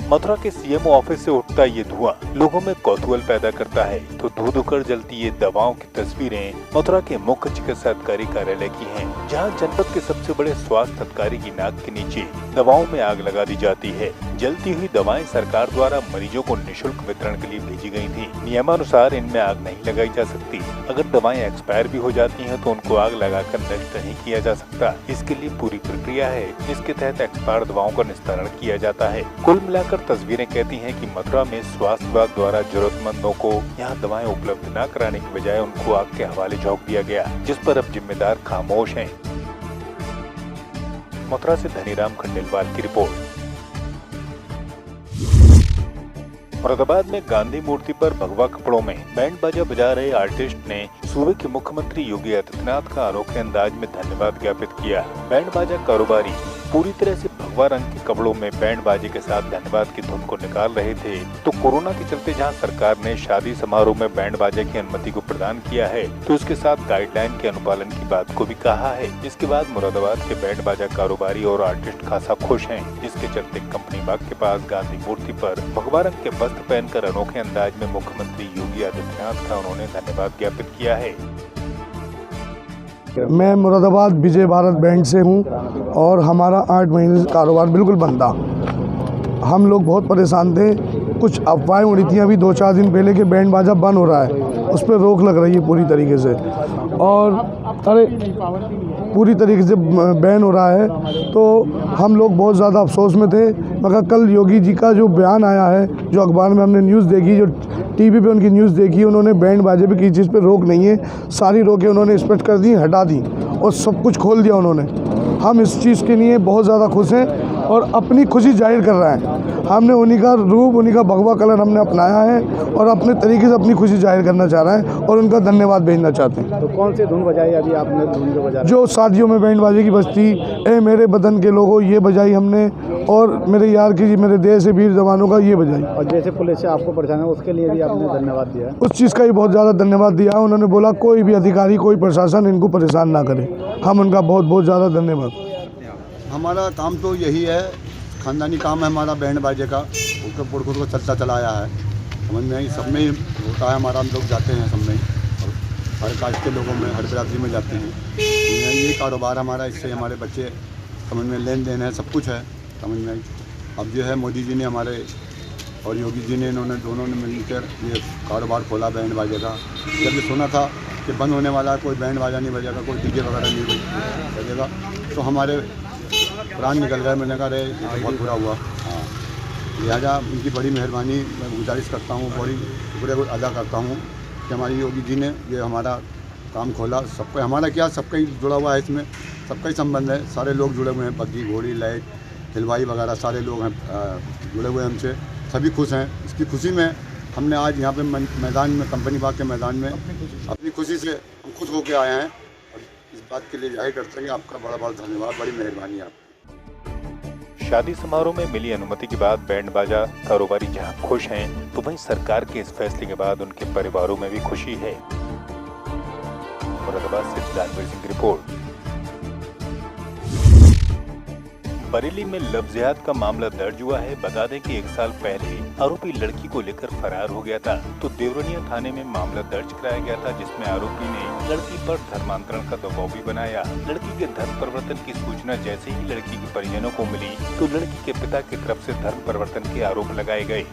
मथुरा के CMO office से उठता ये धुआं लोगों में कौतूहल पैदा करता है तो धू धू कर जलती ये दवाओं की तस्वीरें मथुरा के मुख्य चिकित्सा अधिकारी कार्यालय की हैं, जहां जनपद के सबसे बड़े स्वास्थ्य अधिकारी की नाक के नीचे दवाओं में आग लगा दी जाती है। जलती हुई दवाएं सरकार द्वारा मरीजों को निःशुल्क वितरण के लिए भेजी गयी थी। नियमानुसार इनमें आग नहीं लगाई जा सकती। अगर दवाएं एक्सपायर भी हो जाती हैं तो उनको आग लगाकर नष्ट नहीं किया जा सकता। इसके लिए पूरी प्रक्रिया है जिसके तहत एक्सपायर दवाओं का निस्तारण किया जाता है। कुल मिलाकर तस्वीरें कहती हैं कि मथुरा में स्वास्थ्य विभाग द्वारा जरूरतमंदों को यहां दवाएं उपलब्ध न कराने की बजाय उनको आग के हवाले झोंक दिया गया, जिस पर अब जिम्मेदार खामोश हैं। मथुरा से धनीराम खंडेलवाल की रिपोर्ट। मुरादाबाद में गांधी मूर्ति पर भगवा कपड़ों में बैंड बाजा बजा रहे आर्टिस्ट ने सूबे के मुख्यमंत्री योगी आदित्यनाथ का अनोखे अंदाज में धन्यवाद ज्ञापित किया। बैंड बाजा कारोबारी पूरी तरह से भगवा रंग के कपड़ों में बैंड बाजे के साथ धन्यवाद की धुन को निकाल रहे थे, तो कोरोना के चलते जहां सरकार ने शादी समारोह में बैंड बाजे की अनुमति को प्रदान किया है, तो उसके साथ गाइडलाइन के अनुपालन की बात को भी कहा है। इसके बाद मुरादाबाद के बैंड बाजा कारोबारी और आर्टिस्ट खासा खुश हैं, जिसके चलते कंपनी बाग के पास गांधी मूर्ति पर भगवा रंग के वस्त्र पहनकर अनोखे अंदाज में मुख्यमंत्री योगी आदित्यनाथ का उन्होंने धन्यवाद ज्ञापित किया है। मैं मुरादाबाद विजय भारत बैंड से हूं और हमारा 8 महीने से कारोबार बिल्कुल बंद था। हम लोग बहुत परेशान थे। कुछ अफवाहें उड़ी थी अभी 2-4 दिन पहले कि बैंड बाजा बंद हो रहा है, उस पर रोक लग रही है पूरी तरीके से, और पूरी तरीके से बैन हो रहा है। तो हम लोग बहुत ज़्यादा अफसोस में थे, मगर कल योगी जी का जो बयान आया है, जो अखबार में हमने न्यूज़ देखी, जो टीवी पे उनकी न्यूज़ देखी, उन्होंने बैंड बाजे पे किसी चीज़ पे रोक नहीं है, सारी रोकें उन्होंने स्पष्ट कर दी, हटा दी और सब कुछ खोल दिया उन्होंने। हम इस चीज़ के लिए बहुत ज़्यादा खुश हैं और अपनी खुशी जाहिर कर रहे हैं। हमने उन्हीं का रूप, उन्हीं का भगवा कलर हमने अपनाया है और अपने तरीके से अपनी खुशी जाहिर करना चाह रहे हैं और उनका धन्यवाद भेजना चाहते हैं। तो कौन सी धुन बजाई अभी आपने? धुन जो बजाई, जो शादियों में बैंड बाजे की बजती, ए मेरे बदन के लोगों, ये बजाई हमने, और मेरे यार की, मेरे देश से वीर जवानों का, ये बजाई। और जैसे पुलिस से आपको परेशान है उसके लिए भी आपने धन्यवाद दिया? उस चीज़ का ही बहुत ज़्यादा धन्यवाद दिया। उन्होंने बोला कोई भी अधिकारी, कोई प्रशासन इनको परेशान ना करे। हम उनका बहुत बहुत ज़्यादा धन्यवाद। हमारा काम तो यही है, खानदानी काम है हमारा बैंड बाजे का, उसको पुरखों को चलता चलाया है। समझ में सब में ही होता है हमारा, हम लोग जाते हैं सब में और हर कास्ट के लोगों में, हर बिरादरी में जाते हैं। ये कारोबार हमारा, इससे हमारे बच्चे समझ में लेन देन है, सब कुछ है समझ में। अब जो है मोदी जी ने हमारे और योगी जी ने, इन्होंने दोनों ने मिलकर ये कारोबार खोला बैंड बाजे का। जब ये सुना था कि बंद होने वाला है, कोई बैंड बाजा नहीं बजेगा, कोई डीजे वगैरह नहीं बजेगा, तो हमारे प्राण निकल गए। मैंने कहा अरे बहुत बुरा हुआ। हाँ, लिहाजा उनकी बड़ी मेहरबानी मैं गुजारिश करता हूँ, बड़ी शुक्रिया अदा करता हूँ कि हमारी योगी जी ने ये हमारा काम खोला। सबका हमारा क्या, सबका ही जुड़ा हुआ है इसमें, सबका ही संबंध है, सारे लोग जुड़े हुए हैं, बग्गी घोड़ी लाइट हलवाई वगैरह सारे लोग हैं जुड़े हुए हैं हमसे, सभी खुश हैं। इसकी खुशी में हमने आज यहाँ पे मैदान में, कंपनी बाग के मैदान में अपनी खुशी से हम खुश होकर आए हैं और इस बात के लिए जाहिर करते हैं कि आपका बड़ा बड़ा धन्यवाद, बड़ी मेहरबानी है आपकी। शादी समारोह में मिली अनुमति के बाद बैंड बाजा कारोबारी जहां खुश हैं, तो वहीं सरकार के इस फैसले के बाद उनके परिवारों में भी खुशी है। मुरादाबाद से दानवीर सिंह की रिपोर्ट। बरेली में लव जिहाद का मामला दर्ज हुआ है। बता दें कि 1 साल पहले आरोपी लड़की को लेकर फरार हो गया था, तो देवरनिया थाने में मामला दर्ज कराया गया था, जिसमें आरोपी ने लड़की पर धर्मांतरण का दबाव भी बनाया। लड़की के धर्म परिवर्तन की सूचना जैसे ही लड़की के परिजनों को मिली, तो लड़की के पिता की तरफ से धर्म परिवर्तन के आरोप लगाए गए।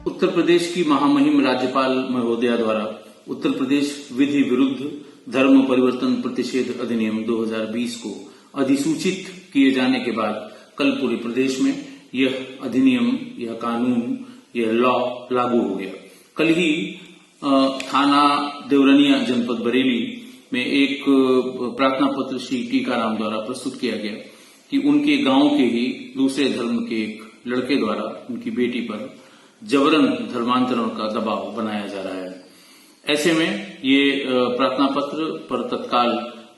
उत्तर प्रदेश की महामहिम राज्यपाल महोदया द्वारा उत्तर प्रदेश विधि विरुद्ध धर्म परिवर्तन प्रतिषेध अधिनियम 2020 को अधिसूचित किए जाने के बाद कल पूरे प्रदेश में यह अधिनियम, यह कानून, यह लॉ लागू हो गया। कल ही थाना देवरनिया जनपद बरेली में एक प्रार्थना पत्र श्री टीकाराम द्वारा प्रस्तुत किया गया कि उनके गांव के ही दूसरे धर्म के एक लड़के द्वारा उनकी बेटी पर जबरन धर्मांतरण का दबाव बनाया जा रहा है। ऐसे में ये प्रार्थना पत्र पर तत्काल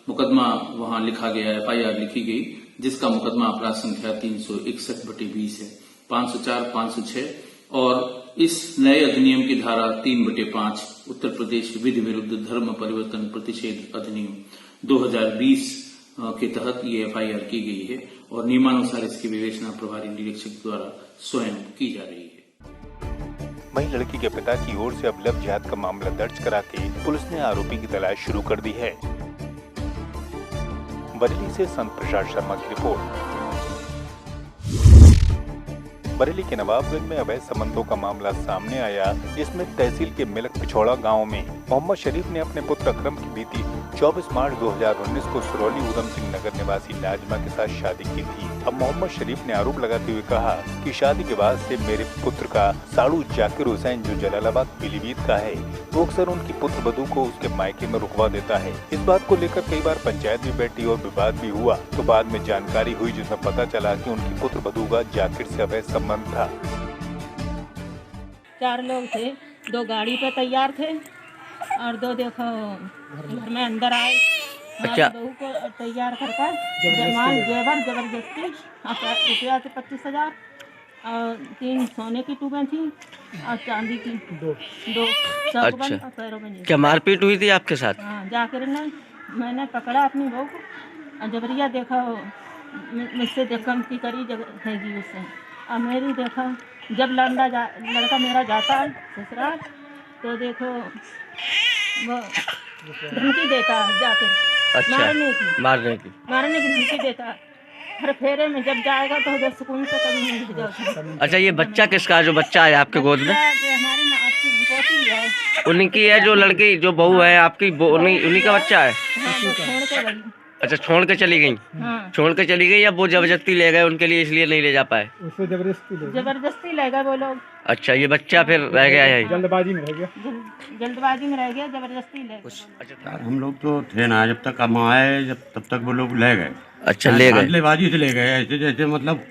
मुकदमा वहां लिखा गया, FIR लिखी गई, जिसका मुकदमा अपराध संख्या 361/20 है, 504, 506 और इस नए अधिनियम की धारा 3/5 उत्तर प्रदेश विधि विरुद्ध धर्म परिवर्तन प्रतिषेध अधिनियम 2020 के तहत ये FIR की गई है और नियमानुसार इसकी विवेचना प्रभारी निरीक्षक द्वारा स्वयं की जा रही है। वहीं लड़की के पिता की ओर से अब लव जिहाद का मामला दर्ज करा के पुलिस ने आरोपी की तलाश शुरू कर दी है। बरेली से संत प्रसाद शर्मा की रिपोर्ट। बरेली के नवाबगंज में अवैध संबंधों का मामला सामने आया, जिसमें तहसील के मिलक पिछौड़ा गांव में मोहम्मद शरीफ ने अपने पुत्र अकरम की बीती 24 मार्च 2019 को सिरौली उधम सिंह नगर निवासी नाजमा के साथ शादी की थी। अब मोहम्मद शरीफ ने आरोप लगाते हुए कहा कि शादी के बाद से मेरे पुत्र का साड़ू जाकिर हुसैन जो जलालाबाद पीलीभीत का है, वो अक्सर उनकी पुत्र वधू को उसके मायके में रुकवा देता है। इस बात को लेकर कई बार पंचायत भी बैठी और विवाद भी हुआ, तो बाद में जानकारी हुई जिसमें पता चला कि उनकी पुत्र वधू का जाकिर से अवैध संबंध था। 4 लोग थे, 2 गाड़ी पे तैयार थे और 2 देखो घर में अंदर आए। अच्छा। बहू को तैयार करकर जेवर जबरदस्ती रुपया थे 25,000 और 3 सोने की टूबें थी और चांदी की दो अच्छा। और पैरों में क्या मारपीट हुई थी आपके साथ? हाँ, जाकर ना मैंने पकड़ा अपनी बहू को और जबरिया देखा मुझसे धमकी करी हैगी उससे। और मेरी देखा जब लड़का मेरा जाता है ससुराल तो देखो वो धमकी देता है जाकर। अच्छा। मारने की धमकी देता है। हर फेरे में जब जाएगा तो उधर सुकून से कभी नहीं जाता। अच्छा, ये बच्चा किसका, जो बच्चा है आपके गोद में? हमारी पोती है। उनकी है जो लड़की, जो बहू है आपकी, उन्हीं का बच्चा है? हाँ, वो छोड़ के गई। अच्छा, छोड़ के चली गई? हाँ। छोड़ के चली गई या वो जबरदस्ती ले गए उनके लिए, इसलिए नहीं ले जा पाए? उसको जबरदस्ती ले गए वो लोग। अच्छा, ये बच्चा फिर रह गया है? जल्दबाजी में रह गया। जल्दबाजी में रह गया, जबरदस्ती ले गए। अच्छा, हम लोग तो थे ना जब तक हम आए, तब तक वो लोग ले गए। अच्छा, ले गए? जल्दबाजी से ले गए, ऐसे जैसे मतलब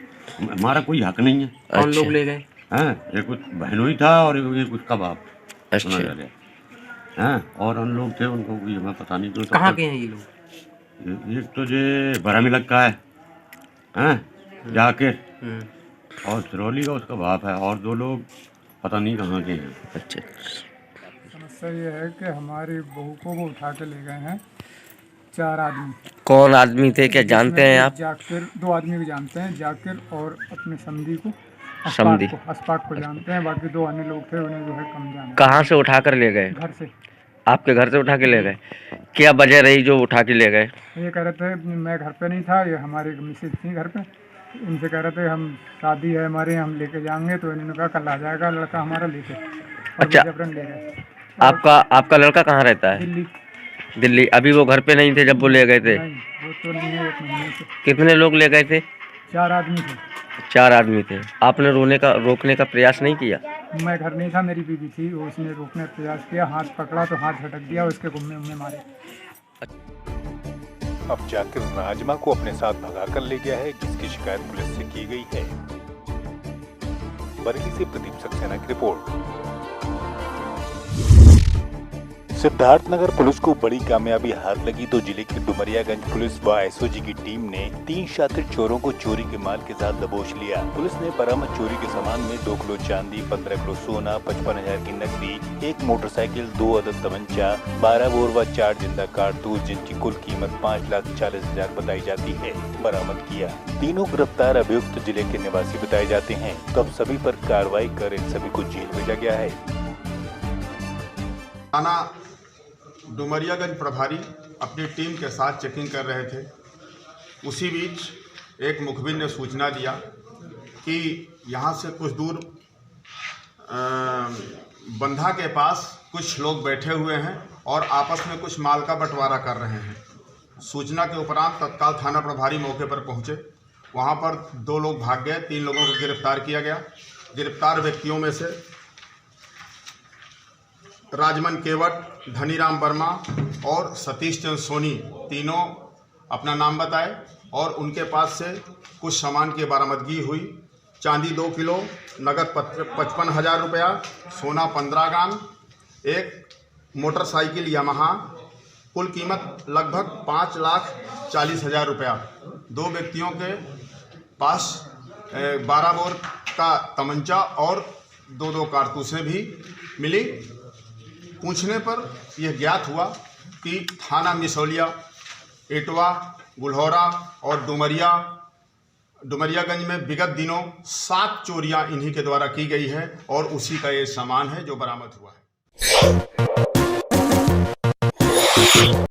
हमारा कोई हक नहीं है। कौन लोग ले गए? हाँ, एक कुछ बहनोई था और एक उसका बाप। अच्छा। हाँ, और उन लोग थे, उनको कोई हमें पता नहीं। कहाँ के हैं ये लोग? एक तो जो बड़ा मिलक का है, हाँ, जाकिर, और सिरौली का उसका बाप है, और 2 लोग पता नहीं कहाँ के हैं। अच्छा। समस्या ये है कि हमारी बहू को वो उठा के ले गए हैं 4 आदमी। कौन आदमी थे, क्या जानते हैं आप? जाकिर, 2 आदमी को जानते हैं, जाकिर और अपने समधी को, समधी अस्पाक को जानते हैं। बाकी 2 अन्य लोग थे, उन्हें जो है कम जानते। कहाँ से उठा कर ले गए? घर से। आपके घर से उठा के ले गए? क्या वजह रही जो उठा के ले गए? ये कह रहे थे मैं घर पे नहीं था, ये हमारी मिसेज थी घर पे, इनसे कह रहे थे हम शादी है हमारे, हम लेके जाएंगे। तो इन्होंने कहा कल आ जाएगा लड़का हमारा लेके। अच्छा। जबरन ले गए। आपका लड़का कहाँ रहता है? दिल्ली। अभी वो घर पे नहीं थे जब वो ले गए थे? नहीं, वो तो नहीं है, 1 महीने से। कितने लोग ले गए थे? 4 आदमी थे। 4 आदमी थे। आपने रोकने का प्रयास नहीं किया? मैं घर नहीं था, मेरी बीवी थी, वो उसने रोकने का प्रयास किया, हाथ पकड़ा तो हाथ झटक दिया, उसके घुम्मे मारे। अब जाकिर नाजमा को अपने साथ भगाकर ले गया है, जिसकी शिकायत पुलिस से की गई है। बरेली से प्रदीप सक्सेना की रिपोर्ट। सिद्धार्थनगर पुलिस को बड़ी कामयाबी हाथ लगी तो जिले की डुमरियागंज पुलिस व एसओजी की टीम ने 3 शातिर चोरों को चोरी के माल के साथ दबोच लिया। पुलिस ने बरामद चोरी के सामान में 2 किलो चांदी, 15 किलो सोना, 55,000 की नकदी, 1 मोटरसाइकिल, 2 अदद तमंचा, 12 बोर व 4 जिंदा कारतूस, जिनकी कुल कीमत 5,40,000 बताई जाती है, बरामद किया। तीनों गिरफ्तार अभियुक्त जिले के निवासी बताए जाते हैं। तो अब सभी पर कार्रवाई कर इन सभी को जेल भेजा गया है। थाना डुमरियागंज प्रभारी अपनी टीम के साथ चेकिंग कर रहे थे। उसी बीच एक मुखबिर ने सूचना दिया कि यहाँ से कुछ दूर बंधा के पास कुछ लोग बैठे हुए हैं और आपस में कुछ माल का बंटवारा कर रहे हैं। सूचना के उपरांत तत्काल थाना प्रभारी मौके पर पहुँचे। वहाँ पर 2 लोग भाग गए, 3 लोगों को गिरफ्तार किया गया। गिरफ्तार व्यक्तियों में से राजमन केवट, धनीराम वर्मा और सतीश चंद्र सोनी तीनों अपना नाम बताए और उनके पास से कुछ सामान की बरामदगी हुई। चांदी 2 किलो, नगद 55,000 रुपया, सोना 15 ग्राम, 1 मोटरसाइकिल यामाहा, कुल कीमत लगभग 5,40,000 रुपया। 2 व्यक्तियों के पास 12 बोर का तमंचा और 2 कारतूसें भी मिली। पूछने पर यह ज्ञात हुआ कि थाना मिसौलिया एटवा, गुलहौरा और डुमरियागंज में विगत दिनों 7 चोरियां इन्हीं के द्वारा की गई है और उसी का ये सामान है जो बरामद हुआ है।